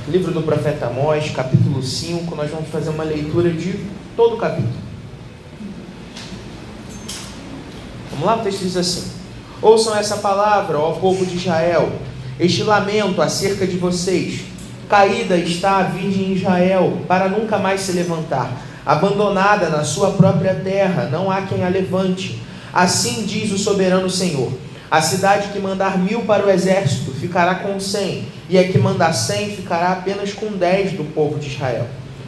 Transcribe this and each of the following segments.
Livro do profeta Amós, capítulo 5, nós vamos fazer uma leitura de todo o capítulo. Vamos lá, o texto diz assim: ouçam essa palavra, ó povo de Israel, este lamento acerca de vocês. Caída está a virgem Israel, para nunca mais se levantar. Abandonada na sua própria terra, não há quem a levante. Assim diz o soberano Senhor: a cidade que mandar 1000 para o exército ficará com 100, e a que mandar 100 ficará apenas com 10 do povo de Israel.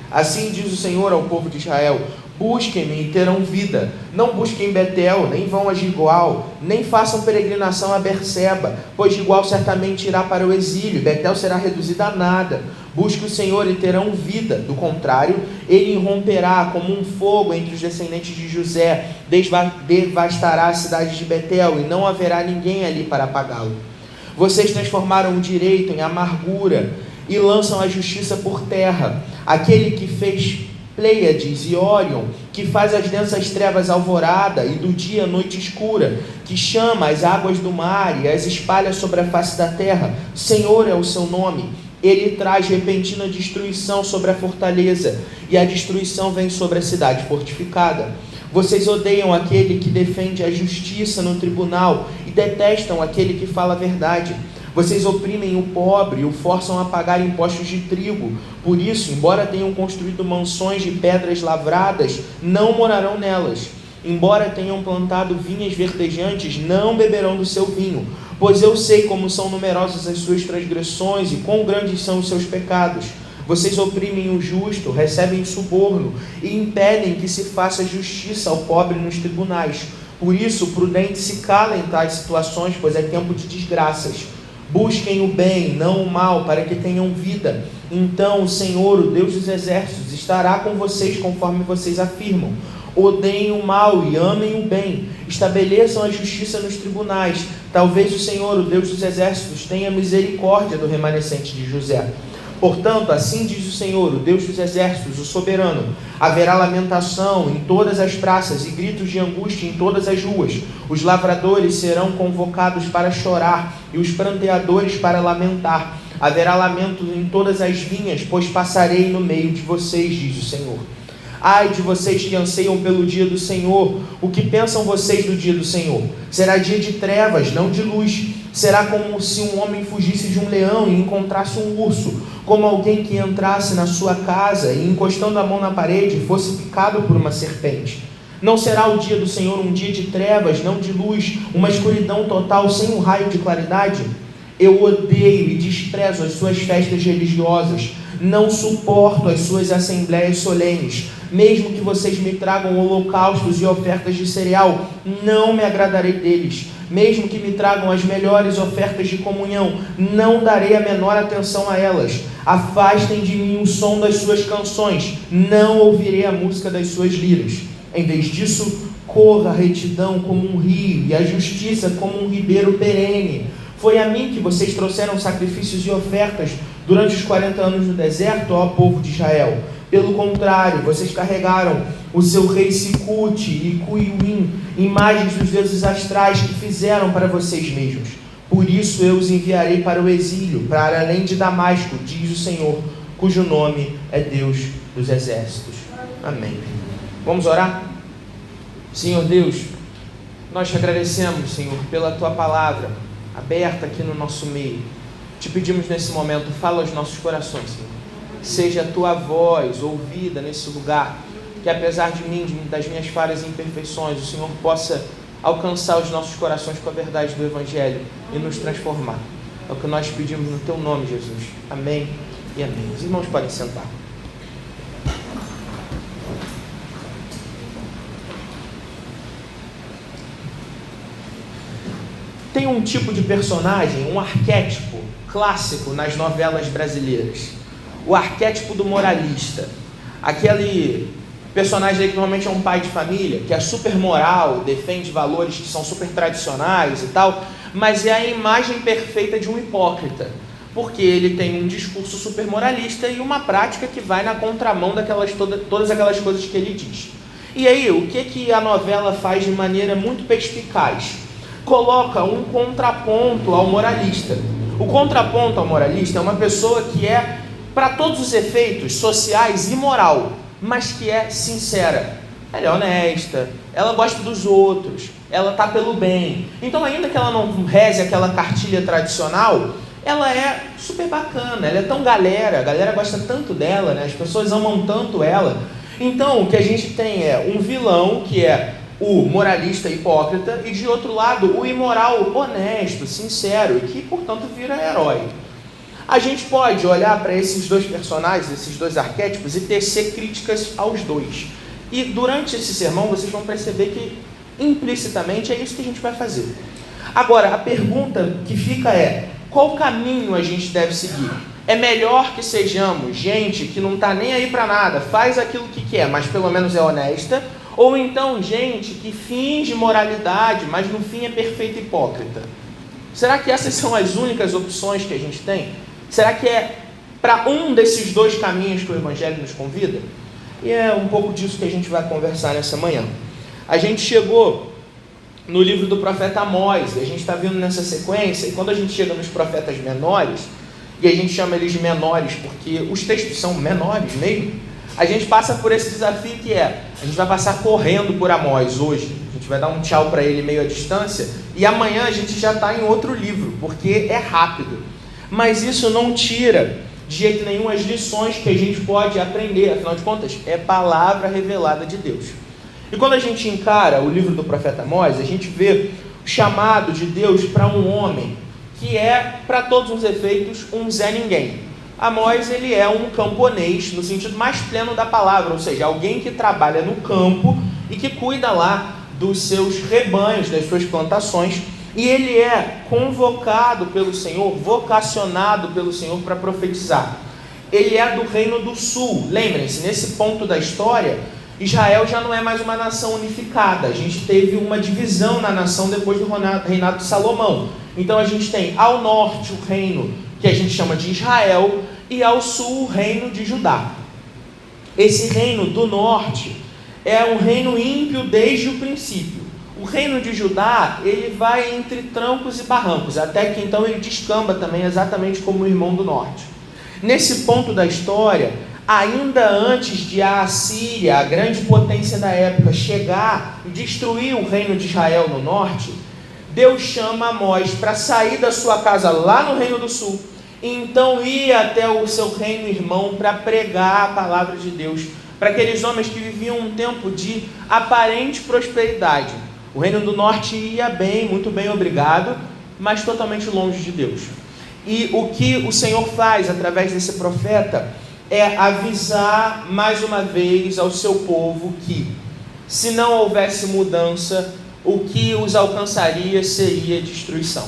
Assim diz o Senhor ao povo de Israel: busquem-me e terão vida. Não busquem Betel, nem vão a Gilgal, nem façam peregrinação a Berseba, pois Gilgal certamente irá para o exílio, Betel será reduzida a nada. Busque o Senhor e terão vida, do contrário, ele irromperá como um fogo entre os descendentes de José, devastará a cidade de Betel, e não haverá ninguém ali para apagá-lo. Vocês transformaram o direito em amargura e lançam a justiça por terra. Aquele que fez Pleiades e Órion, que faz as densas trevas alvorada e do dia a noite escura, que chama as águas do mar e as espalha sobre a face da terra, Senhor é o seu nome. Ele traz repentina destruição sobre a fortaleza, e a destruição vem sobre a cidade fortificada. Vocês odeiam aquele que defende a justiça no tribunal e detestam aquele que fala a verdade. Vocês oprimem o pobre e o forçam a pagar impostos de trigo. Por isso, embora tenham construído mansões de pedras lavradas, não morarão nelas. Embora tenham plantado vinhas verdejantes, não beberão do seu vinho. Pois eu sei como são numerosas as suas transgressões e quão grandes são os seus pecados. Vocês oprimem o justo, recebem suborno e impedem que se faça justiça ao pobre nos tribunais. Por isso, o prudente se cala em tais situações, pois é tempo de desgraças. Busquem o bem, não o mal, para que tenham vida. Então o Senhor, o Deus dos exércitos, estará com vocês conforme vocês afirmam. Odeiem o mal e amem o bem. Estabeleçam a justiça nos tribunais. Talvez o Senhor, o Deus dos exércitos, tenha misericórdia do remanescente de José. Portanto, assim diz o Senhor, o Deus dos exércitos, o soberano: haverá lamentação em todas as praças e gritos de angústia em todas as ruas. Os lavradores serão convocados para chorar e os pranteadores para lamentar. Haverá lamento em todas as vinhas, pois passarei no meio de vocês, diz o Senhor. Ai de vocês que anseiam pelo dia do Senhor. O que pensam vocês do dia do Senhor? Será dia de trevas, não de luz. Será como se um homem fugisse de um leão e encontrasse um urso, como alguém que entrasse na sua casa e, encostando a mão na parede, fosse picado por uma serpente. Não será o dia do Senhor um dia de trevas, não de luz, uma escuridão total sem um raio de claridade? Eu odeio e desprezo as suas festas religiosas, não suporto as suas assembleias solenes. Mesmo que vocês me tragam holocaustos e ofertas de cereal, não me agradarei deles. Mesmo que me tragam as melhores ofertas de comunhão, não darei a menor atenção a elas. Afastem de mim o som das suas canções, não ouvirei a música das suas liras. Em vez disso, corra a retidão como um rio e a justiça como um ribeiro perene. Foi a mim que vocês trouxeram sacrifícios e ofertas durante os 40 anos no deserto, ó povo de Israel. Pelo contrário, vocês carregaram o seu rei Sicute e Cuiuim, imagens dos deuses astrais que fizeram para vocês mesmos. Por isso eu os enviarei para o exílio, para além de Damasco, diz o Senhor, cujo nome é Deus dos exércitos. Amém. Vamos orar? Senhor Deus, nós te agradecemos, Senhor, pela tua palavra aberta aqui no nosso meio. Te pedimos nesse momento, fala aos nossos corações, Senhor. Seja a tua voz ouvida nesse lugar, que apesar de mim, das minhas falhas e imperfeições, o Senhor possa alcançar os nossos corações com a verdade do Evangelho e nos transformar. É o que nós pedimos no teu nome, Jesus. Amém e amém. Os irmãos podem sentar. Tem um tipo de personagem, um arquétipo clássico nas novelas brasileiras. O arquétipo do moralista. Aquele personagem aí que normalmente é um pai de família, que é super moral, defende valores que são super tradicionais e tal, mas é a imagem perfeita de um hipócrita, porque ele tem um discurso super moralista e uma prática que vai na contramão todas aquelas coisas que ele diz. E aí, o que a novela faz de maneira muito perspicaz? Coloca um contraponto ao moralista. O contraponto ao moralista é uma pessoa que é para todos os efeitos sociais, imoral, mas que é sincera. Ela é honesta, ela gosta dos outros, ela está pelo bem. Então, ainda que ela não reze aquela cartilha tradicional, ela é super bacana, ela é tão galera, a galera gosta tanto dela, né? As pessoas amam tanto ela. Então, o que a gente tem é um vilão, que é o moralista hipócrita, e de outro lado, o imoral honesto, sincero, e que, portanto, vira herói. A gente pode olhar para esses dois personagens, esses dois arquétipos, e tecer críticas aos dois. E durante esse sermão, vocês vão perceber que, implicitamente, é isso que a gente vai fazer. Agora, a pergunta que fica é: qual caminho a gente deve seguir? É melhor que sejamos gente que não está nem aí para nada, faz aquilo que quer, mas pelo menos é honesta, ou então gente que finge moralidade, mas no fim é perfeita hipócrita? Será que essas são as únicas opções que a gente tem? Será que é para um desses dois caminhos que o Evangelho nos convida? E é um pouco disso que a gente vai conversar nessa manhã. A gente chegou no livro do profeta Amós, e a gente está vindo nessa sequência, e quando a gente chega nos profetas menores, e a gente chama eles de menores porque os textos são menores mesmo, a gente passa por esse desafio que é: a gente vai passar correndo por Amós hoje, a gente vai dar um tchau para ele meio à distância, e amanhã a gente já está em outro livro, porque é rápido. Mas isso não tira de jeito nenhum as lições que a gente pode aprender, afinal de contas, é palavra revelada de Deus. E quando a gente encara o livro do profeta Amós, a gente vê o chamado de Deus para um homem que é, para todos os efeitos, um Zé Ninguém. Amós, ele é um camponês, no sentido mais pleno da palavra, ou seja, alguém que trabalha no campo e que cuida lá dos seus rebanhos, das suas plantações, e ele é convocado pelo Senhor, vocacionado pelo Senhor para profetizar. Ele é do reino do sul. Lembrem-se, nesse ponto da história, Israel já não é mais uma nação unificada. A gente teve uma divisão na nação depois do reinado de Salomão. Então a gente tem ao norte o reino que a gente chama de Israel e ao sul o reino de Judá. Esse reino do norte é um reino ímpio desde o princípio. O reino de Judá, ele vai entre trancos e barrancos, até que então ele descamba também, exatamente como o irmão do norte. Nesse ponto da história, ainda antes de a Assíria, a grande potência da época, chegar e destruir o reino de Israel no norte, Deus chama Amós para sair da sua casa lá no reino do sul, e então ir até o seu reino irmão para pregar a palavra de Deus, para aqueles homens que viviam um tempo de aparente prosperidade. O reino do norte ia bem, muito bem, obrigado, mas totalmente longe de Deus. E o que o Senhor faz através desse profeta é avisar mais uma vez ao seu povo que, se não houvesse mudança, o que os alcançaria seria destruição.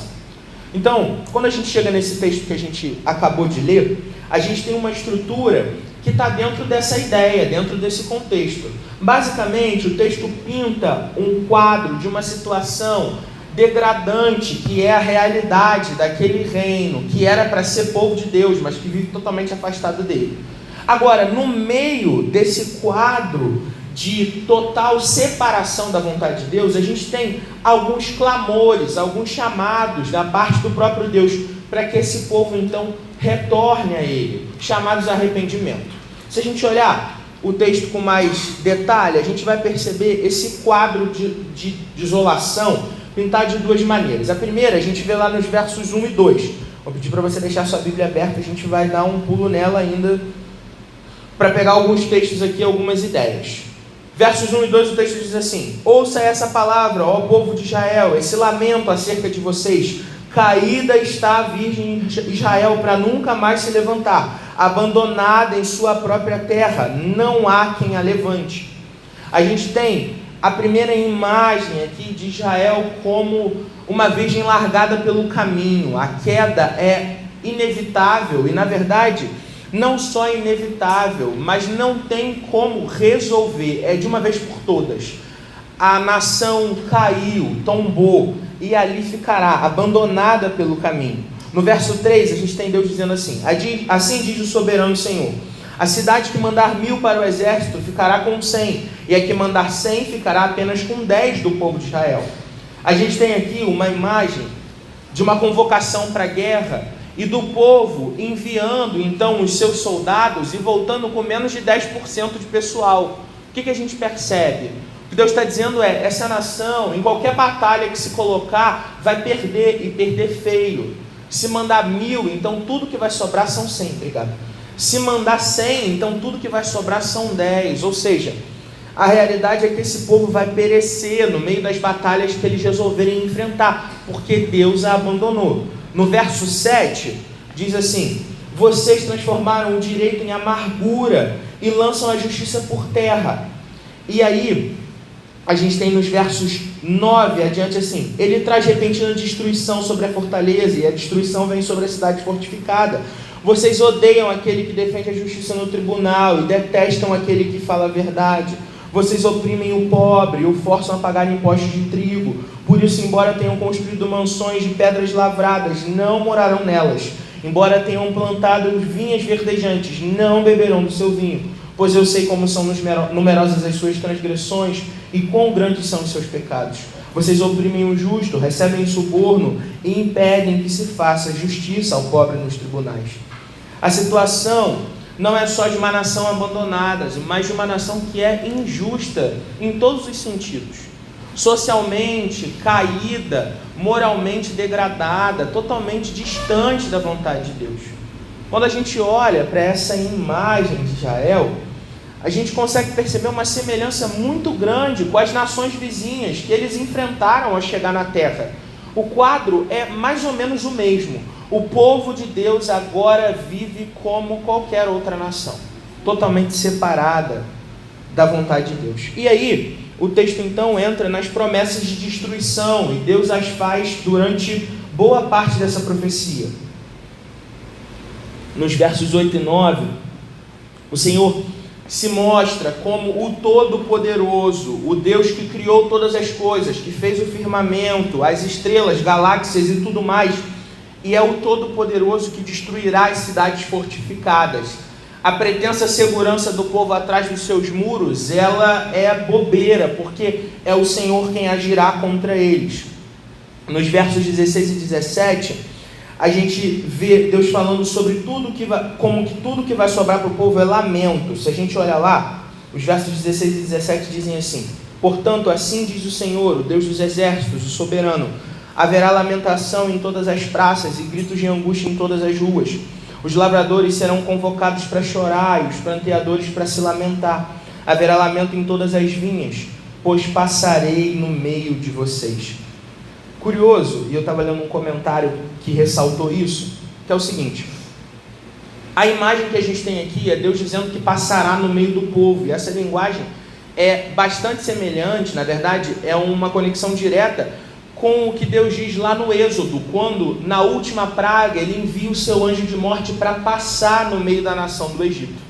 Então, quando a gente chega nesse texto que a gente acabou de ler, a gente tem uma estrutura que está dentro dessa ideia, dentro desse contexto. Basicamente, o texto pinta um quadro de uma situação degradante, que é a realidade daquele reino, que era para ser povo de Deus, mas que vive totalmente afastado dele. Agora, no meio desse quadro de total separação da vontade de Deus, a gente tem alguns clamores, alguns chamados da parte do próprio Deus, para que esse povo então retorne a ele, chamados a arrependimento. Se a gente olhar o texto com mais detalhe, a gente vai perceber esse quadro de desolação pintado de duas maneiras. A primeira, a gente vê lá nos versos 1 e 2. Vou pedir para você deixar sua Bíblia aberta, a gente vai dar um pulo nela ainda, para pegar alguns textos aqui, algumas ideias. Versos 1 e 2, o texto diz assim: ouça essa palavra, ó povo de Israel, esse lamento acerca de vocês. Caída está a virgem Israel para nunca mais se levantar, abandonada em sua própria terra, não há quem a levante. A gente tem a primeira imagem aqui de Israel como uma virgem largada pelo caminho. A queda é inevitável e, na verdade, não só inevitável, mas não tem como resolver, é de uma vez por todas. A nação caiu, tombou, e ali ficará, abandonada pelo caminho. No verso 3, a gente tem Deus dizendo assim: assim diz o soberano Senhor, a cidade que mandar 1000 para o exército ficará com 100, e a que mandar 100 ficará apenas com 10 do povo de Israel. A gente tem aqui uma imagem de uma convocação para a guerra, e do povo enviando então os seus soldados e voltando com menos de 10% de pessoal. O que a gente percebe? O que Deus está dizendo é, essa nação, em qualquer batalha que se colocar, vai perder, e perder feio. Se mandar 1000, então tudo que vai sobrar são 100, obrigado. Se mandar 100, então tudo que vai sobrar são 10, ou seja, a realidade é que esse povo vai perecer no meio das batalhas que eles resolverem enfrentar, porque Deus a abandonou. No verso 7, diz assim: vocês transformaram o direito em amargura e lançam a justiça por terra. E aí, a gente tem nos versos 9 adiante assim: ele traz repentina destruição sobre a fortaleza, e a destruição vem sobre a cidade fortificada. Vocês odeiam aquele que defende a justiça no tribunal e detestam aquele que fala a verdade. Vocês oprimem o pobre e o forçam a pagar impostos de trigo. Por isso, embora tenham construído mansões de pedras lavradas, não morarão nelas. Embora tenham plantado vinhas verdejantes, não beberão do seu vinho. Pois eu sei como são numerosas as suas transgressões e quão grandes são os seus pecados. Vocês oprimem o justo, recebem suborno e impedem que se faça justiça ao pobre nos tribunais. A situação não é só de uma nação abandonada, mas de uma nação que é injusta em todos os sentidos. Socialmente caída, moralmente degradada, totalmente distante da vontade de Deus. Quando a gente olha para essa imagem de Israel, a gente consegue perceber uma semelhança muito grande com as nações vizinhas que eles enfrentaram ao chegar na terra. O quadro é mais ou menos o mesmo. O povo de Deus agora vive como qualquer outra nação, totalmente separada da vontade de Deus. E aí, o texto então entra nas promessas de destruição, e Deus as faz durante boa parte dessa profecia. Nos versos 8 e 9, o Senhor se mostra como o Todo-Poderoso, o Deus que criou todas as coisas, que fez o firmamento, as estrelas, galáxias e tudo mais, e é o Todo-Poderoso que destruirá as cidades fortificadas. A pretensa segurança do povo atrás dos seus muros, ela é bobeira, porque é o Senhor quem agirá contra eles. Nos versos 16 e 17, a gente vê Deus falando sobre tudo que vai, como que tudo que vai sobrar para o povo é lamento. Se a gente olhar lá, os versos 16 e 17 dizem assim: portanto, assim diz o Senhor, o Deus dos exércitos, o soberano: haverá lamentação em todas as praças e gritos de angústia em todas as ruas. Os lavradores serão convocados para chorar e os planteadores para se lamentar. Haverá lamento em todas as vinhas, pois passarei no meio de vocês. Curioso, e eu estava lendo um comentário que ressaltou isso, que é o seguinte: a imagem que a gente tem aqui é Deus dizendo que passará no meio do povo, e essa linguagem é bastante semelhante, na verdade, é uma conexão direta com o que Deus diz lá no Êxodo, quando na última praga ele envia o seu anjo de morte para passar no meio da nação do Egito.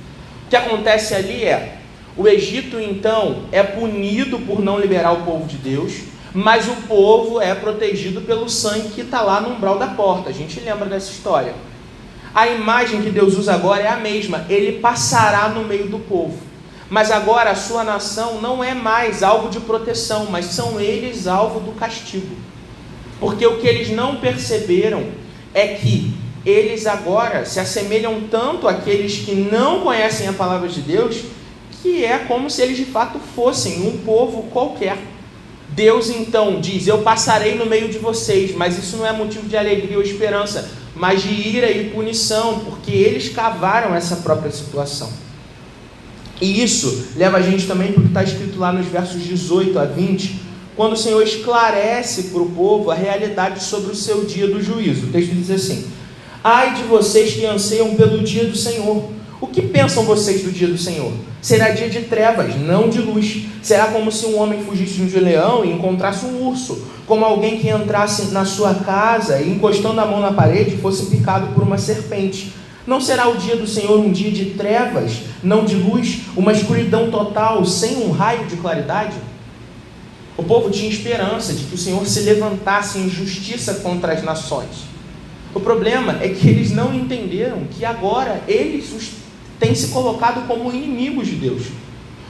O que acontece ali é, o Egito então é punido por não liberar o povo de Deus, mas o povo é protegido pelo sangue que está lá no umbral da porta. A gente lembra dessa história. A imagem que Deus usa agora é a mesma: ele passará no meio do povo. Mas agora a sua nação não é mais alvo de proteção, mas são eles alvo do castigo. Porque o que eles não perceberam é que eles agora se assemelham tanto àqueles que não conhecem a palavra de Deus, que é como se eles de fato fossem um povo qualquer. Deus então diz: eu passarei no meio de vocês, mas isso não é motivo de alegria ou esperança, mas de ira e punição, porque eles cavaram essa própria situação. E isso leva a gente também para o que está escrito lá nos versos 18 a 20, quando o Senhor esclarece para o povo a realidade sobre o seu dia do juízo. O texto diz assim: ai de vocês que anseiam pelo dia do Senhor. O que pensam vocês do dia do Senhor? Será dia de trevas, não de luz. Será como se um homem fugisse de um leão e encontrasse um urso, como alguém que entrasse na sua casa e, encostando a mão na parede, fosse picado por uma serpente. Não será o dia do Senhor um dia de trevas, não de luz, uma escuridão total, sem um raio de claridade? O povo tinha esperança de que o Senhor se levantasse em justiça contra as nações. O problema é que eles não entenderam que agora eles têm se colocado como inimigos de Deus.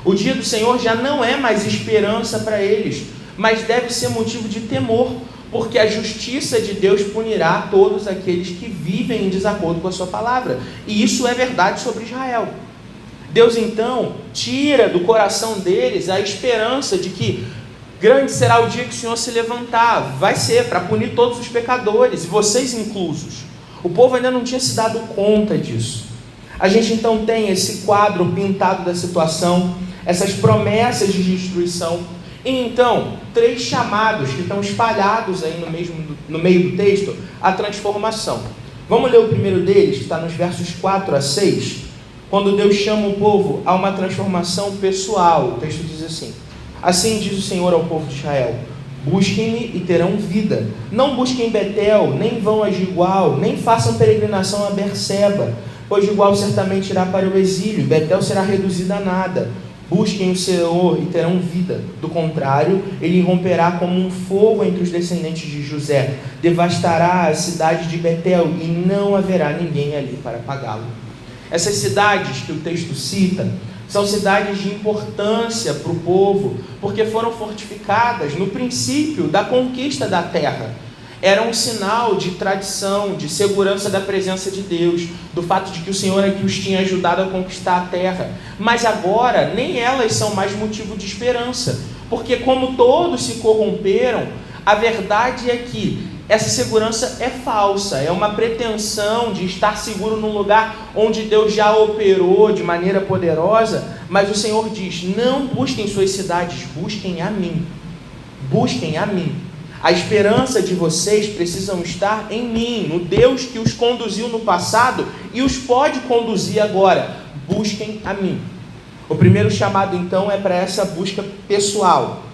O dia do Senhor já não é mais esperança para eles, mas deve ser motivo de temor, porque a justiça de Deus punirá todos aqueles que vivem em desacordo com a sua palavra. E isso é verdade sobre Israel. Deus então tira do coração deles a esperança de que grande será o dia que o Senhor se levantar. Vai ser para punir todos os pecadores, e vocês inclusos. O povo ainda não tinha se dado conta disso. A gente então tem esse quadro pintado da situação, essas promessas de destruição, e então 3 chamados que estão espalhados aí no meio do texto, a transformação. Vamos ler o primeiro deles, que está nos versos 4 a 6, quando Deus chama o povo a uma transformação pessoal. O texto diz assim: assim diz o Senhor ao povo de Israel: busquem-me e terão vida. Não busquem Betel, nem vão a Gilgal, nem façam peregrinação a Berseba, pois Gilgal certamente irá para o exílio, e Betel será reduzida a nada. Busquem o Senhor e terão vida. Do contrário, ele irromperá como um fogo entre os descendentes de José, devastará a cidade de Betel, e não haverá ninguém ali para apagá-lo. Essas cidades que o texto cita são cidades de importância para o povo, porque foram fortificadas no princípio da conquista da terra. Era um sinal de tradição, de segurança da presença de Deus, do fato de que o Senhor é que os tinha ajudado a conquistar a terra. Mas agora, nem elas são mais motivo de esperança, porque como todos se corromperam, a verdade é que essa segurança é falsa, é uma pretensão de estar seguro num lugar onde Deus já operou de maneira poderosa, mas o Senhor diz: não busquem suas cidades, busquem a mim. Busquem a mim. A esperança de vocês precisam estar em mim, no Deus que os conduziu no passado e os pode conduzir agora. Busquem a mim. O primeiro chamado, então, é para essa busca pessoal.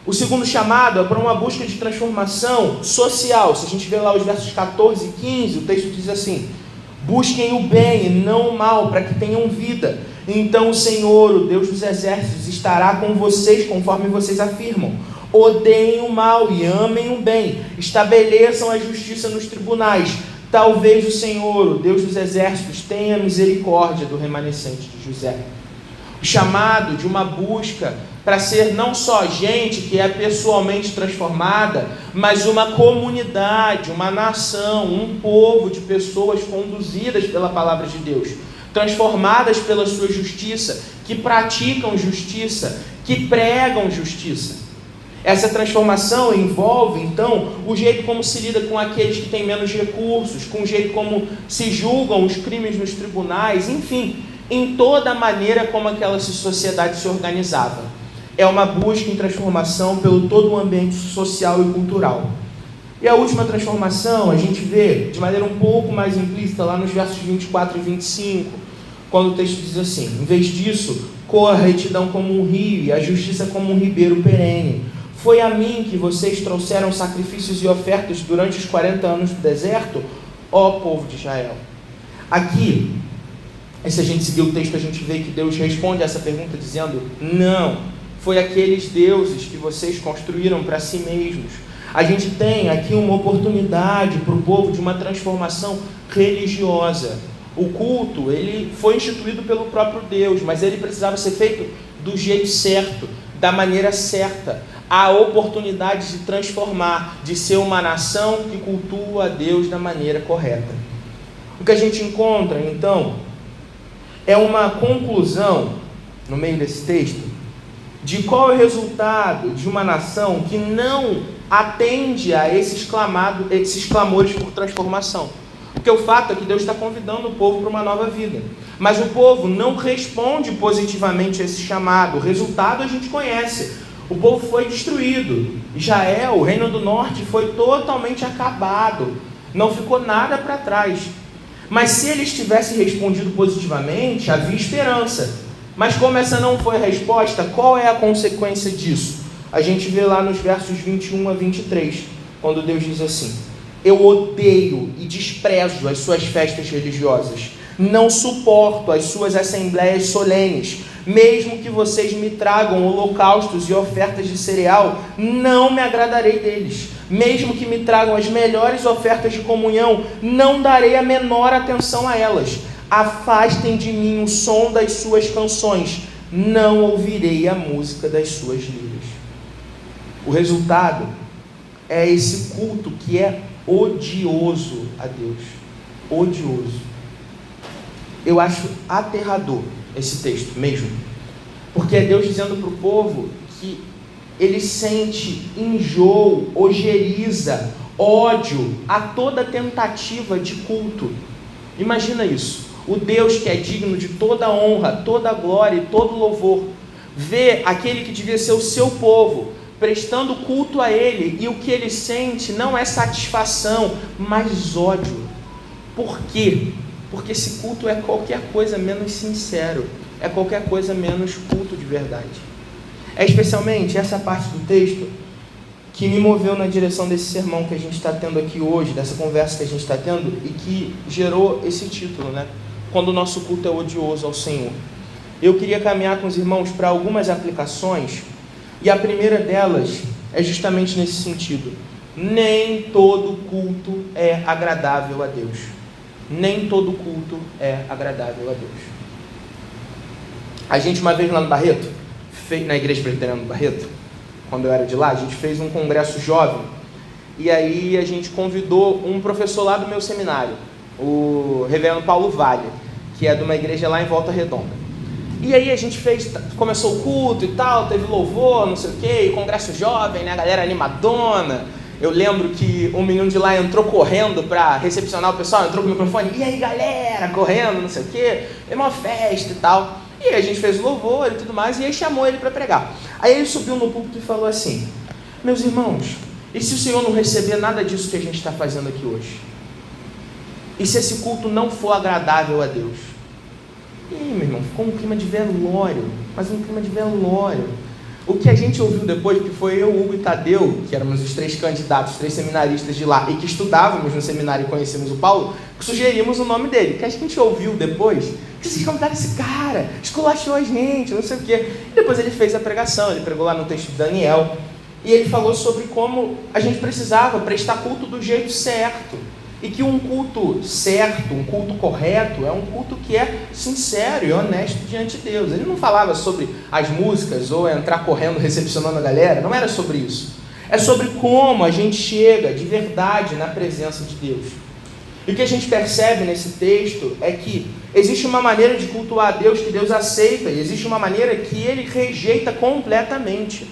O segundo chamado é para uma busca de transformação social. Se a gente ver lá os versos 14 e 15, o texto diz assim: busquem o bem e não o mal, para que tenham vida. Então o Senhor, o Deus dos exércitos, estará com vocês, conforme vocês afirmam. Odeiem o mal e amem o bem. Estabeleçam a justiça nos tribunais. Talvez o Senhor, o Deus dos exércitos, tenha misericórdia do remanescente de José. O chamado de uma busca para ser não só gente que é pessoalmente transformada, mas uma comunidade, uma nação, um povo de pessoas conduzidas pela palavra de Deus, transformadas pela sua justiça, que praticam justiça, que pregam justiça. Essa transformação envolve, então, o jeito como se lida com aqueles que têm menos recursos, com o jeito como se julgam os crimes nos tribunais, enfim, em toda a maneira como aquela sociedade se organizava. É uma busca em transformação pelo todo o ambiente social e cultural. E a última transformação a gente vê de maneira um pouco mais implícita lá nos versos 24 e 25, quando o texto diz assim: em vez disso, corra a retidão como um rio e a justiça como um ribeiro perene. Foi a mim que vocês trouxeram sacrifícios e ofertas durante os 40 anos do deserto, ó povo de Israel. Aqui, se a gente seguir o texto, a gente vê que Deus responde a essa pergunta dizendo: não, foi aqueles deuses que vocês construíram para si mesmos. A gente tem aqui uma oportunidade para o povo de uma transformação religiosa. O culto, ele foi instituído pelo próprio Deus, mas ele precisava ser feito do jeito certo, da maneira certa. Há oportunidade de transformar, de ser uma nação que cultua a Deus da maneira correta. O que a gente encontra, então, é uma conclusão, no meio desse texto, de qual é o resultado de uma nação que não atende a esses clamores por transformação. Porque o fato é que Deus está convidando o povo para uma nova vida. Mas o povo não responde positivamente a esse chamado. O resultado a gente conhece. O povo foi destruído. Israel, o reino do norte, foi totalmente acabado. Não ficou nada para trás. Mas se eles tivessem respondido positivamente, havia esperança. Mas como essa não foi a resposta, qual é a consequência disso? A gente vê lá nos versos 21 a 23, quando Deus diz assim: eu odeio e desprezo as suas festas religiosas. Não suporto as suas assembleias solenes. Mesmo que vocês me tragam holocaustos e ofertas de cereal, não me agradarei deles. Mesmo que me tragam as melhores ofertas de comunhão, não darei a menor atenção a elas. Afastem de mim o som das suas canções, não ouvirei a música das suas liras. O resultado é esse culto que é odioso a Deus. Odioso. Eu acho aterrador esse texto mesmo, porque é Deus dizendo para o povo que ele sente enjoo, ojeriza, ódio a toda tentativa de culto. Imagina isso. O Deus que é digno de toda honra, toda glória e todo louvor, vê aquele que devia ser o seu povo prestando culto a ele, e o que ele sente não é satisfação, mas ódio. Por quê? Porque esse culto é qualquer coisa menos sincero, é qualquer coisa menos culto de verdade. É especialmente essa parte do texto que me moveu na direção desse sermão que a gente está tendo aqui hoje, dessa conversa que a gente está tendo, e que gerou esse título, né? Quando o nosso culto é odioso ao Senhor. Eu queria caminhar com os irmãos para algumas aplicações, e a primeira delas é justamente nesse sentido. Nem todo culto é agradável a Deus. Nem todo culto é agradável a Deus. A gente, uma vez lá no Barreto, na Igreja Presbiteriana do Barreto, quando eu era de lá, a gente fez um congresso jovem, e aí a gente convidou um professor lá do meu seminário, o reverendo Paulo Vale, que é de uma igreja lá em Volta Redonda. E aí a gente começou o culto e tal, teve louvor, não sei o que, congresso jovem, né, a galera animadona. Eu lembro que um menino de lá entrou correndo para recepcionar o pessoal, entrou com o microfone, e aí galera, correndo, não sei o que, é uma festa e tal. E aí a gente fez o louvor e tudo mais, e aí chamou ele para pregar. Aí ele subiu no púlpito e falou assim: meus irmãos, e se o Senhor não receber nada disso que a gente está fazendo aqui hoje? E se esse culto não for agradável a Deus? E aí, meu irmão, ficou um clima de velório, mas um clima de velório. O que a gente ouviu depois, que foi eu, Hugo e Tadeu, que éramos os 3 candidatos, 3 seminaristas de lá, e que estudávamos no seminário e conhecemos o Paulo, que sugerimos o nome dele. O que a gente ouviu depois, que vocês convidaram esse cara, esculachou a gente, não sei o quê. E depois ele fez a pregação, ele pregou lá no texto de Daniel, e ele falou sobre como a gente precisava prestar culto do jeito certo. E que um culto certo, um culto correto, é um culto que é sincero e honesto diante de Deus. Ele não falava sobre as músicas ou entrar correndo recepcionando a galera, não era sobre isso. É sobre como a gente chega de verdade na presença de Deus. E o que a gente percebe nesse texto é que existe uma maneira de cultuar a Deus que Deus aceita, e existe uma maneira que Ele rejeita completamente.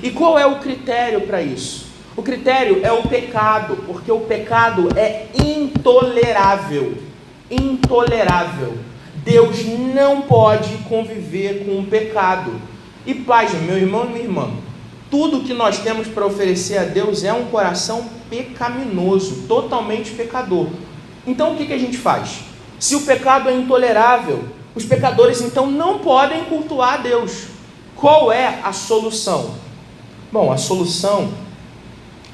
E qual é o critério para isso? O critério é o pecado, porque o pecado é intolerável. Intolerável. Deus não pode conviver com o pecado. E pasme, meu irmão e minha irmã, tudo que nós temos para oferecer a Deus é um coração pecaminoso, totalmente pecador. Então o que a gente faz? Se o pecado é intolerável, os pecadores então não podem cultuar a Deus. Qual é a solução? Bom, a solução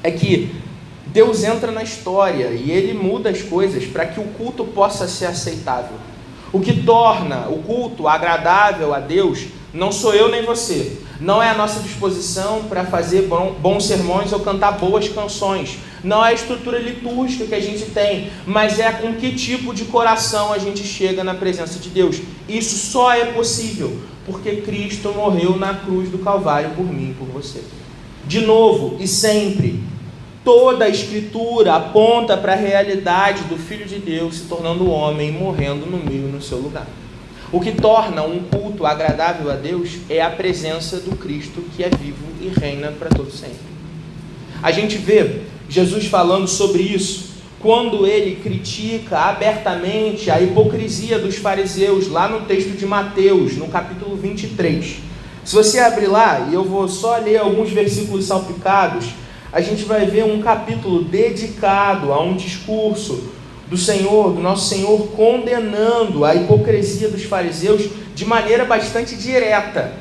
é que Deus entra na história e Ele muda as coisas para que o culto possa ser aceitável. O que torna o culto agradável a Deus não sou eu nem você. Não é a nossa disposição para fazer bons sermões ou cantar boas canções. Não é a estrutura litúrgica que a gente tem, mas é com que tipo de coração a gente chega na presença de Deus. Isso só é possível porque Cristo morreu na cruz do Calvário por mim e por você. De novo e sempre, toda a Escritura aponta para a realidade do Filho de Deus se tornando homem e morrendo no meio no seu lugar. O que torna um culto agradável a Deus é a presença do Cristo que é vivo e reina para todo sempre. A gente vê Jesus falando sobre isso quando ele critica abertamente a hipocrisia dos fariseus lá no texto de Mateus, no capítulo 23. Se você abrir lá, e eu vou só ler alguns versículos salpicados, a gente vai ver um capítulo dedicado a um discurso do Senhor, do nosso Senhor, condenando a hipocrisia dos fariseus de maneira bastante direta.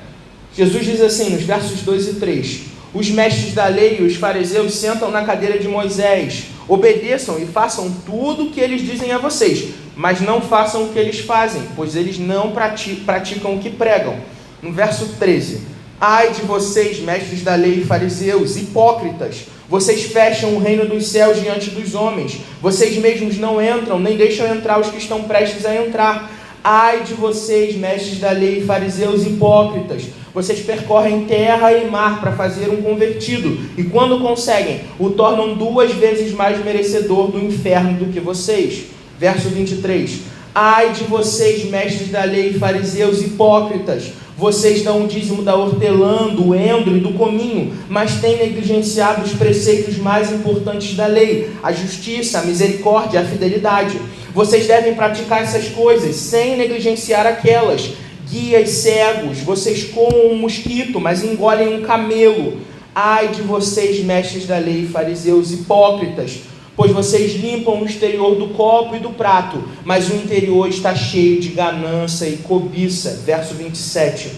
Jesus diz assim, nos versos 2 e 3, os mestres da lei e os fariseus sentam na cadeira de Moisés, obedeçam e façam tudo o que eles dizem a vocês, mas não façam o que eles fazem, pois eles não praticam o que pregam. No verso 13, ai de vocês, mestres da lei e fariseus, hipócritas, vocês fecham o reino dos céus diante dos homens, vocês mesmos não entram, nem deixam entrar os que estão prestes a entrar. Ai de vocês, mestres da lei e fariseus hipócritas, Vocês percorrem terra e mar para fazer um convertido, e quando conseguem, o tornam 2 vezes mais merecedor do inferno do que vocês. Verso 23. Ai de vocês, mestres da lei, fariseus hipócritas! Vocês dão o dízimo da hortelã, do endro e do cominho, mas têm negligenciado os preceitos mais importantes da lei, a justiça, a misericórdia e a fidelidade. Vocês devem praticar essas coisas, sem negligenciar aquelas. Guias cegos, vocês comem um mosquito, mas engolem um camelo. Ai de vocês, mestres da lei, fariseus hipócritas! Pois vocês limpam o exterior do copo e do prato, mas o interior está cheio de ganância e cobiça. Verso 27.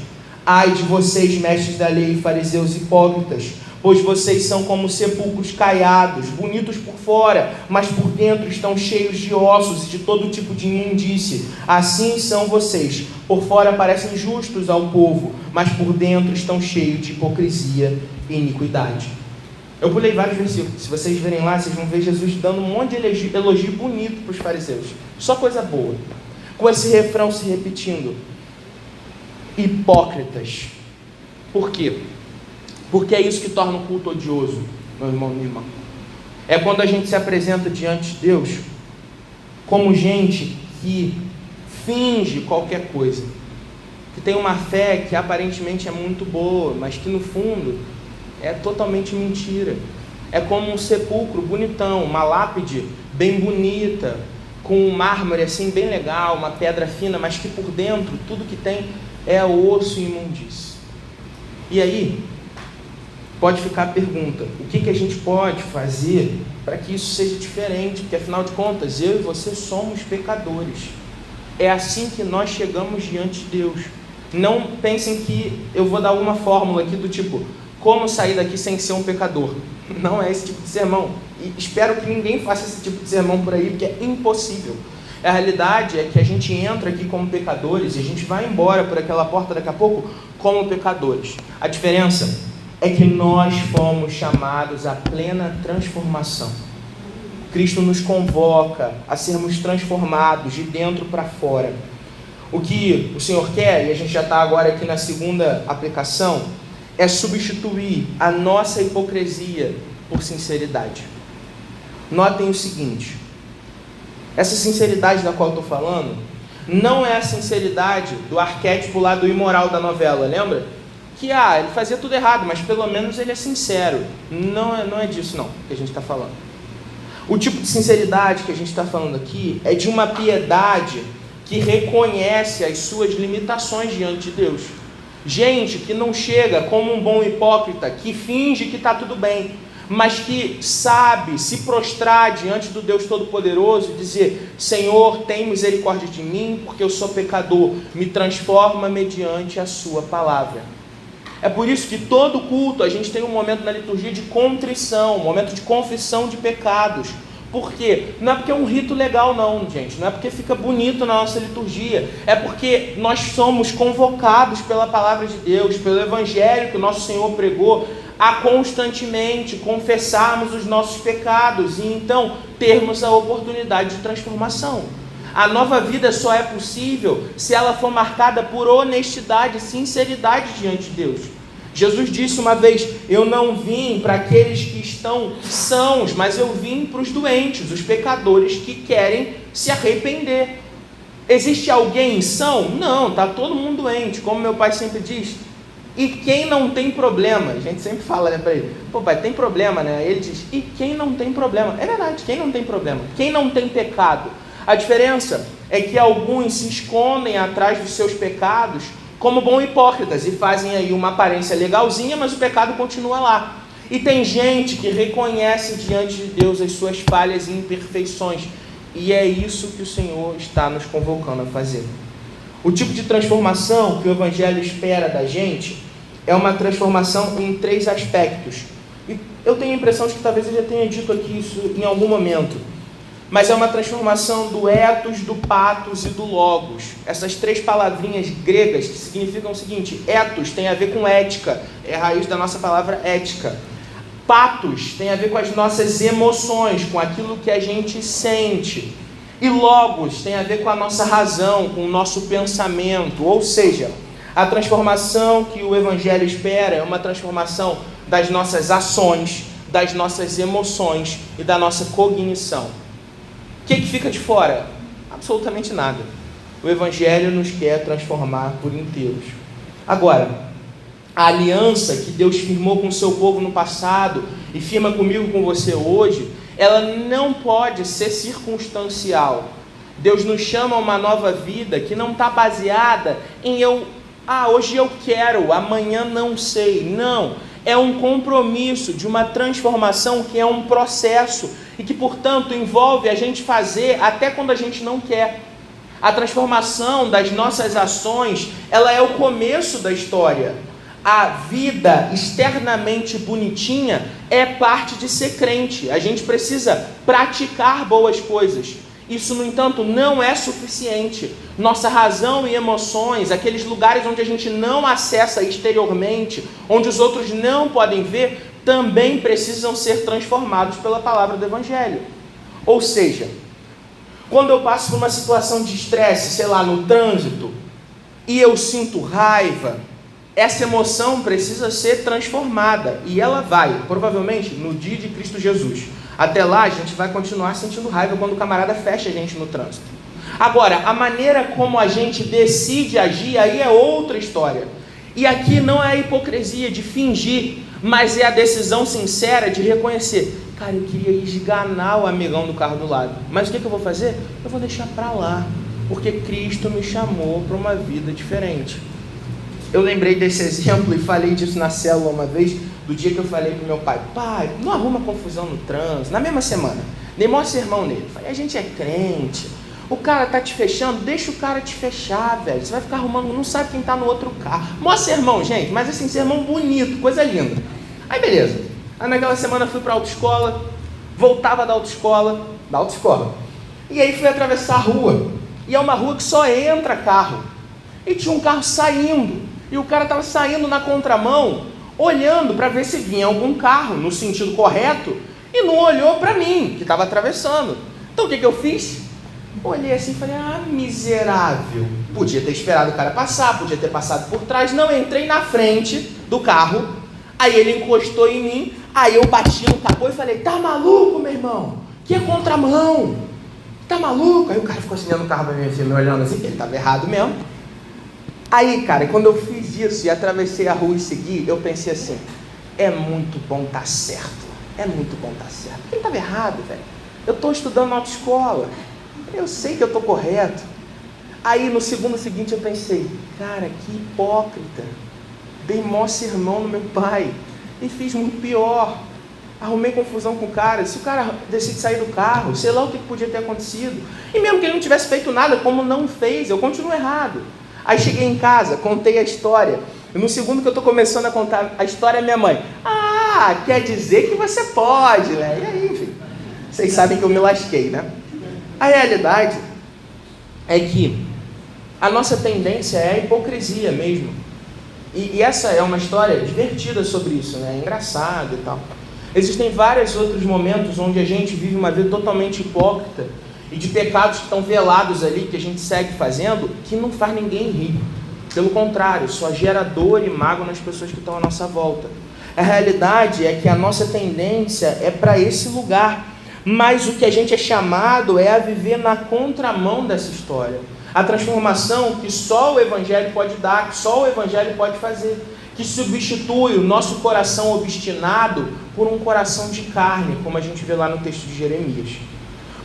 Ai de vocês, mestres da lei, fariseus hipócritas, pois vocês são como sepulcros caiados, bonitos por fora, mas por dentro estão cheios de ossos e de todo tipo de imundície. Assim são vocês. Por fora parecem justos ao povo, mas por dentro estão cheios de hipocrisia e iniquidade. Eu pulei vários versículos. Se vocês verem lá, vocês vão ver Jesus dando um monte de elogio bonito para os fariseus. Só coisa boa. Com esse refrão se repetindo. Hipócritas. Por quê? Porque é isso que torna o culto odioso, meu irmão, minha irmã. É quando a gente se apresenta diante de Deus como gente que finge qualquer coisa. Que tem uma fé que aparentemente é muito boa, mas que no fundo é totalmente mentira. É como um sepulcro bonitão, uma lápide bem bonita, com um mármore assim bem legal, uma pedra fina, mas que por dentro tudo que tem é osso e imundície. E aí, pode ficar a pergunta, o que a gente pode fazer para que isso seja diferente? Porque afinal de contas, eu e você somos pecadores. É assim que nós chegamos diante de Deus. Não pensem que eu vou dar alguma fórmula aqui do tipo, como sair daqui sem ser um pecador? Não é esse tipo de sermão. E espero que ninguém faça esse tipo de sermão por aí, porque é impossível. A realidade é que a gente entra aqui como pecadores e a gente vai embora por aquela porta daqui a pouco como pecadores. A diferença é que nós fomos chamados à plena transformação. Cristo nos convoca a sermos transformados de dentro para fora. O que o Senhor quer, e a gente já está agora aqui na segunda aplicação, é substituir a nossa hipocrisia por sinceridade. Notem o seguinte, essa sinceridade da qual eu estou falando, não é a sinceridade do arquétipo lá do imoral da novela, lembra? Que ele fazia tudo errado, mas pelo menos ele é sincero. Não é disso não que a gente está falando. O tipo de sinceridade que a gente está falando aqui é de uma piedade que reconhece as suas limitações diante de Deus. Gente que não chega como um bom hipócrita, que finge que está tudo bem, mas que sabe se prostrar diante do Deus Todo-Poderoso e dizer, Senhor, tem misericórdia de mim, porque eu sou pecador, me transforma mediante a sua palavra. É por isso que todo culto a gente tem um momento na liturgia de contrição, um momento de confissão de pecados. Por quê? Não é porque é um rito legal não, gente. Não é porque fica bonito na nossa liturgia. É porque nós somos convocados pela palavra de Deus, pelo evangelho que o nosso Senhor pregou, a constantemente confessarmos os nossos pecados e então termos a oportunidade de transformação. A nova vida só é possível se ela for marcada por honestidade e sinceridade diante de Deus. Jesus disse uma vez, eu não vim para aqueles que estão sãos, mas eu vim para os doentes, os pecadores que querem se arrepender. Existe alguém são? Não, está todo mundo doente, como meu pai sempre diz. E quem não tem problema? A gente sempre fala, né, para ele, pô pai, tem problema, né? Ele diz, e quem não tem problema? É verdade, quem não tem problema? Quem não tem pecado? A diferença é que alguns se escondem atrás dos seus pecados como bons hipócritas e fazem aí uma aparência legalzinha, mas o pecado continua lá. E tem gente que reconhece diante de Deus as suas falhas e imperfeições, e é isso que o Senhor está nos convocando a fazer. O tipo de transformação que o Evangelho espera da gente é uma transformação em 3 aspectos. E eu tenho a impressão de que talvez eu já tenha dito aqui isso em algum momento. Mas é uma transformação do ethos, do pathos e do logos. Essas 3 palavrinhas gregas que significam o seguinte: ethos tem a ver com ética, é a raiz da nossa palavra ética. Pathos tem a ver com as nossas emoções, com aquilo que a gente sente. E logos tem a ver com a nossa razão, com o nosso pensamento. Ou seja, A transformação que o Evangelho espera é uma transformação das nossas ações, das nossas emoções e da nossa cognição. O que fica de fora? Absolutamente nada. O Evangelho nos quer transformar por inteiros. Agora, a aliança que Deus firmou com o seu povo no passado e firma comigo, com você hoje, ela não pode ser circunstancial. Deus nos chama a uma nova vida que não está baseada em hoje eu quero, amanhã não sei. Não, é um compromisso de uma transformação que é um processo e que, portanto, envolve a gente fazer até quando a gente não quer. A transformação das nossas ações, ela é o começo da história. A vida externamente bonitinha é parte de ser crente. A gente precisa praticar boas coisas. Isso, no entanto, não é suficiente. Nossa razão e emoções, aqueles lugares onde a gente não acessa exteriormente, onde os outros não podem ver, também precisam ser transformados pela palavra do Evangelho. Ou seja, quando eu passo por uma situação de estresse, sei lá, no trânsito, e eu sinto raiva, essa emoção precisa ser transformada. E ela vai, provavelmente, no dia de Cristo Jesus. Até lá, a gente vai continuar sentindo raiva quando o camarada fecha a gente no trânsito. Agora, a maneira como a gente decide agir, aí é outra história. E aqui não é a hipocrisia de fingir, mas é a decisão sincera de reconhecer. Cara, eu queria esganar o amigão do carro do lado. Mas o que eu vou fazer? Eu vou deixar para lá. Porque Cristo me chamou para uma vida diferente. Eu lembrei desse exemplo e falei disso na célula uma vez, do dia que eu falei pro meu pai: pai, não arruma confusão no trânsito. Na mesma semana, dei maior sermão nele. Falei: a gente é crente, o cara tá te fechando, deixa o cara te fechar, velho. Você vai ficar arrumando, não sabe quem tá no outro carro. Maior sermão, gente, mas assim, sermão bonito, coisa linda. Aí beleza, aí naquela semana eu fui pra autoescola, voltava da autoescola, e aí fui atravessar a rua, e é uma rua que só entra carro, e tinha um carro saindo, e o cara estava saindo na contramão, olhando para ver se vinha algum carro no sentido correto, e não olhou para mim, que estava atravessando. Então o que eu fiz? Olhei assim e falei: ah, miserável. Podia ter esperado o cara passar, podia ter passado por trás. Não, entrei na frente do carro, aí ele encostou em mim, aí eu bati no capô e falei: tá maluco, meu irmão? Que é contramão? Tá maluco? Aí o cara ficou assim no carro pra mim, assim, me olhando assim, que ele estava errado mesmo. Aí, cara, quando eu fiz isso e atravessei a rua e segui, eu pensei assim: é muito bom estar certo. É muito bom estar certo. Porque ele estava errado, velho. Eu estou estudando na autoescola. Eu sei que eu estou correto. Aí, no segundo seguinte, eu pensei: cara, que hipócrita. Dei mó sermão no meu pai. E fiz muito pior. Arrumei confusão com o cara. Se o cara decide sair do carro, sei lá o que podia ter acontecido. E mesmo que ele não tivesse feito nada, como não fez, eu continuo errado. Aí cheguei em casa, contei a história. E no segundo que eu estou começando a contar a história, minha mãe: ah, quer dizer que você pode, né? E aí, enfim, vocês sabem que eu me lasquei, né? A realidade é que a nossa tendência é a hipocrisia mesmo. E essa é uma história divertida sobre isso, né? É engraçado e tal. Existem vários outros momentos onde a gente vive uma vida totalmente hipócrita e de pecados que estão velados ali, que a gente segue fazendo, que não faz ninguém rir. Pelo contrário, só gera dor e mágoa nas pessoas que estão à nossa volta. A realidade é que a nossa tendência é para esse lugar, mas o que a gente é chamado é a viver na contramão dessa história. A transformação que só o Evangelho pode dar, que só o Evangelho pode fazer, que substitui o nosso coração obstinado por um coração de carne, como a gente vê lá no texto de Jeremias.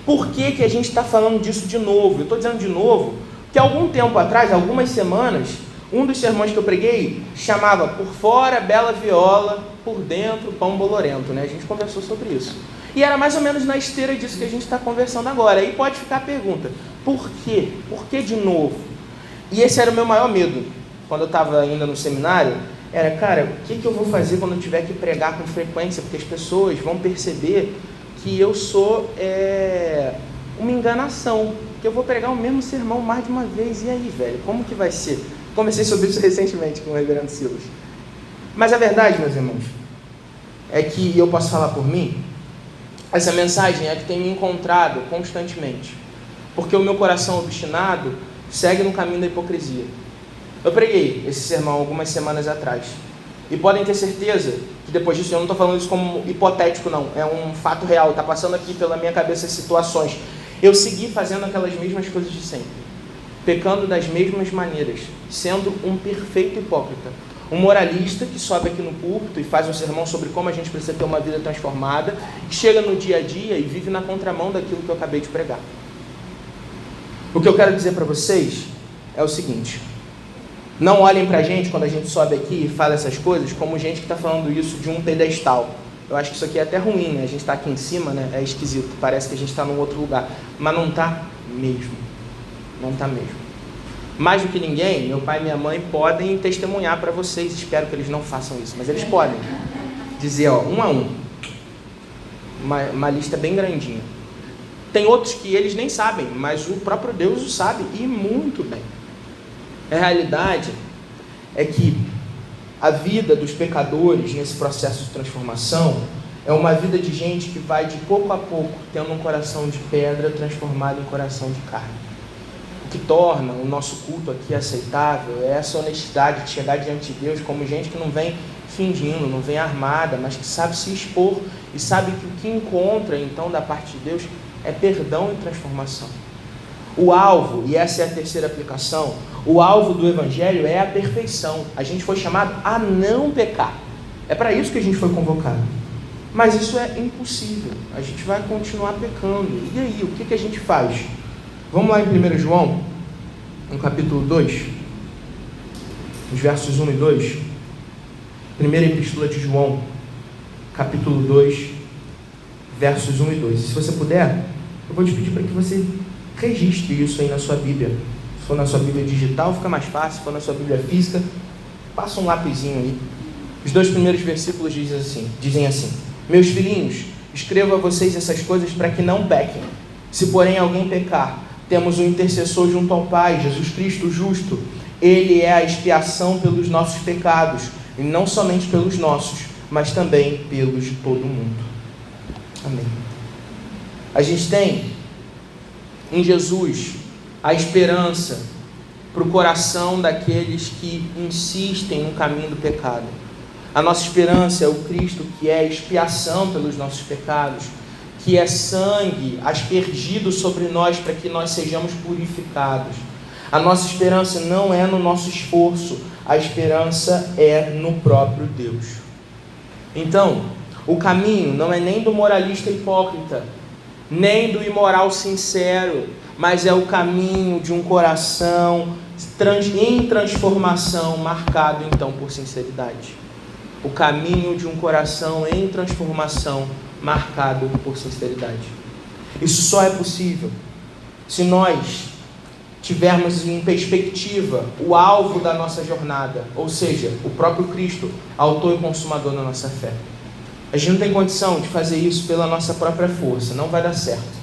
Por que a gente está falando disso de novo? Eu estou dizendo de novo que algum tempo atrás, algumas semanas, um dos sermões que eu preguei chamava Por fora, bela viola, por dentro, pão bolorento, né? A gente conversou sobre isso. E era mais ou menos na esteira disso que a gente está conversando agora. Aí pode ficar a pergunta: por quê? Por que de novo? E esse era o meu maior medo, quando eu estava ainda no seminário. Era: cara, o que eu vou fazer quando eu tiver que pregar com frequência? Porque as pessoas vão perceber que eu sou uma enganação, que eu vou pregar o mesmo sermão mais de uma vez. E aí, velho, como que vai ser? Conversei sobre isso recentemente com o reverendo Silas. Mas a verdade, meus irmãos, é que eu posso falar por mim, essa mensagem é que tem me encontrado constantemente, porque o meu coração obstinado segue no caminho da hipocrisia. Eu preguei esse sermão algumas semanas atrás. E podem ter certeza que depois disso, eu não estou falando isso como hipotético não, é um fato real, está passando aqui pela minha cabeça situações. Eu segui fazendo aquelas mesmas coisas de sempre, pecando das mesmas maneiras, sendo um perfeito hipócrita. Um moralista que sobe aqui no púlpito e faz um sermão sobre como a gente precisa ter uma vida transformada, que chega no dia a dia e vive na contramão daquilo que eu acabei de pregar. O que eu quero dizer para vocês é o seguinte: não olhem para a gente quando a gente sobe aqui e fala essas coisas como gente que está falando isso de um pedestal. Eu acho que isso aqui é até ruim, né? A gente está aqui em cima, né? É esquisito, parece que a gente está num outro lugar, mas não está mesmo, não está mesmo. Mais do que ninguém, meu pai e minha mãe podem testemunhar para vocês, espero que eles não façam isso, mas eles podem dizer, ó, um a um, uma lista bem grandinha. Tem outros que eles nem sabem, mas o próprio Deus o sabe, e muito bem. A realidade é que a vida dos pecadores nesse processo de transformação é uma vida de gente que vai de pouco a pouco tendo um coração de pedra transformado em coração de carne. O que torna o nosso culto aqui aceitável é essa honestidade de chegar diante de Deus como gente que não vem fingindo, não vem armada, mas que sabe se expor e sabe que o que encontra então da parte de Deus é perdão e transformação. O alvo, e essa é a terceira aplicação, o alvo do Evangelho é a perfeição. A gente foi chamado a não pecar. É para isso que a gente foi convocado. Mas isso é impossível. A gente vai continuar pecando. E aí, o que a gente faz? Vamos lá em 1 João, no capítulo 2, os versos 1 e 2. Primeira epístola de João, capítulo 2, versos 1 e 2. Se você puder, eu vou te pedir para que você registre isso aí na sua Bíblia. Se for na sua Bíblia digital, fica mais fácil. Se for na sua Bíblia física, passa um lapisinho aí. Os 2 primeiros versículos dizem assim: meus filhinhos, escrevo a vocês essas coisas para que não pequem. Se porém alguém pecar, temos um intercessor junto ao Pai, Jesus Cristo justo. Ele é a expiação pelos nossos pecados, e não somente pelos nossos, mas também pelos de todo mundo. Amém. A gente tem em Jesus a esperança para o coração daqueles que insistem no caminho do pecado. A nossa esperança é o Cristo que é expiação pelos nossos pecados, que é sangue aspergido sobre nós para que nós sejamos purificados. A nossa esperança não é no nosso esforço, a esperança é no próprio Deus. Então, o caminho não é nem do moralista hipócrita, nem do imoral sincero, mas é o caminho de um coração em transformação, marcado então por sinceridade. O caminho de um coração em transformação, marcado por sinceridade. Isso só é possível se nós tivermos em perspectiva o alvo da nossa jornada, ou seja, o próprio Cristo, autor e consumador da nossa fé. A gente não tem condição de fazer isso pela nossa própria força, não vai dar certo.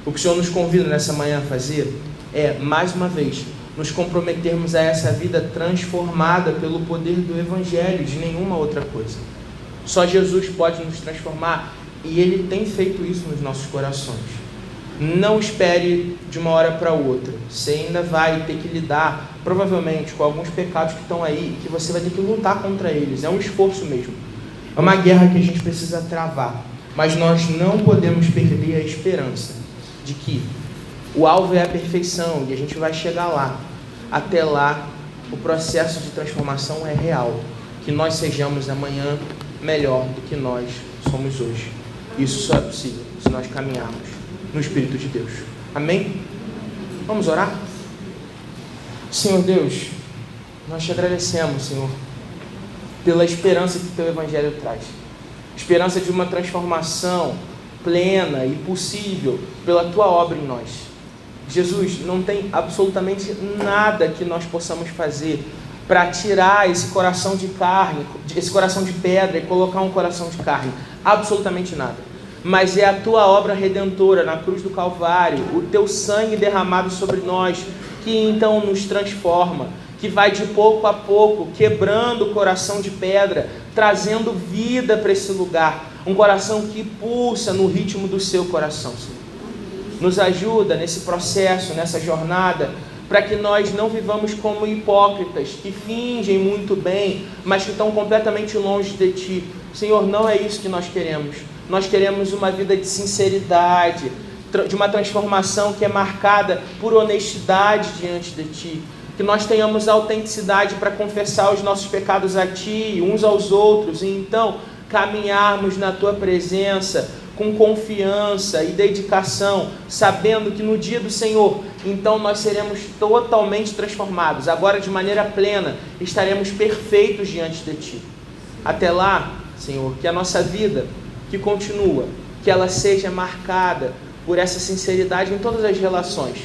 O que o Senhor nos convida nessa manhã a fazer é, mais uma vez, nos comprometermos a essa vida transformada pelo poder do Evangelho, de nenhuma outra coisa. Só Jesus pode nos transformar, e Ele tem feito isso nos nossos corações. Não espere de uma hora para outra. Você ainda vai ter que lidar, provavelmente, com alguns pecados que estão aí, que você vai ter que lutar contra eles. É um esforço mesmo. É uma guerra que a gente precisa travar. Mas nós não podemos perder a esperança de que o alvo é a perfeição e a gente vai chegar lá. Até lá, o processo de transformação é real. Que nós sejamos amanhã melhor do que nós somos hoje. Isso só é possível se nós caminharmos no Espírito de Deus. Amém? Vamos orar? Senhor Deus, nós te agradecemos, Senhor, pela esperança que o Teu Evangelho traz. Esperança de uma transformação plena e possível pela Tua obra em nós. Jesus, não tem absolutamente nada que nós possamos fazer para tirar esse coração de carne, esse coração de pedra e colocar um coração de carne. Absolutamente nada. Mas é a Tua obra redentora na cruz do Calvário, o Teu sangue derramado sobre nós, que então nos transforma, que vai de pouco a pouco quebrando o coração de pedra, trazendo vida para esse lugar, um coração que pulsa no ritmo do Seu coração, Senhor. Nos ajuda nesse processo, nessa jornada, para que nós não vivamos como hipócritas, que fingem muito bem, mas que estão completamente longe de Ti. Senhor, não é isso que nós queremos. Nós queremos uma vida de sinceridade, de uma transformação que é marcada por honestidade diante de Ti. Que nós tenhamos autenticidade para confessar os nossos pecados a Ti, uns aos outros, e então caminharmos na Tua presença com confiança e dedicação, sabendo que no dia do Senhor, então nós seremos totalmente transformados. Agora, de maneira plena, estaremos perfeitos diante de Ti. Até lá, Senhor, que a nossa vida, que continua, que ela seja marcada por essa sinceridade em todas as relações,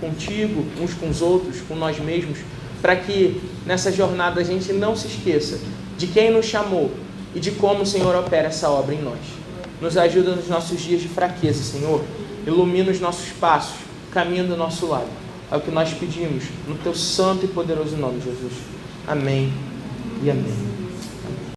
contigo, uns com os outros, com nós mesmos, para que nessa jornada a gente não se esqueça de quem nos chamou e de como o Senhor opera essa obra em nós. Nos ajuda nos nossos dias de fraqueza, Senhor. Ilumina os nossos passos, caminha do nosso lado. É o que nós pedimos, no Teu santo e poderoso nome, Jesus. Amém e amém.